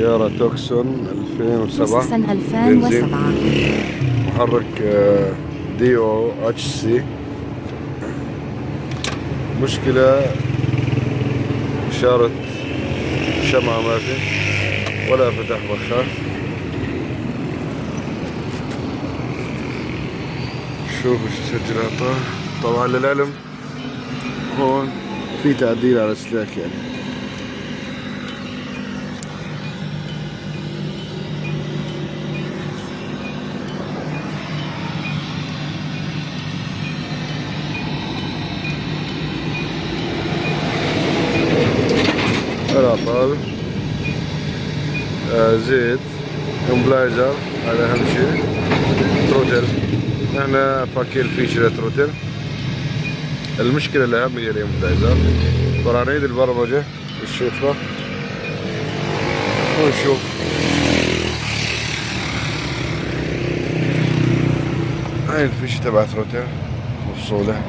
سيارة توكسون 2007 سنة بنزين، 2007. محرك دي او اتش سي. مشكلة إشارة شمعة ما في ولا فتح بخاخ. شوف ايش تسجيلاتها. طبعا للعلم هون في تعديل على السلاك يعني. العطال، زيت، امبلايزر، هذا اهم شيء. تروتل، احنا فاكين فيشة تروتل. المشكلة الأهم هي الامبلايزر. برانيد البرمجة الشفرة ونشوف. هاي الفيشة تبع تروتل مفصولة.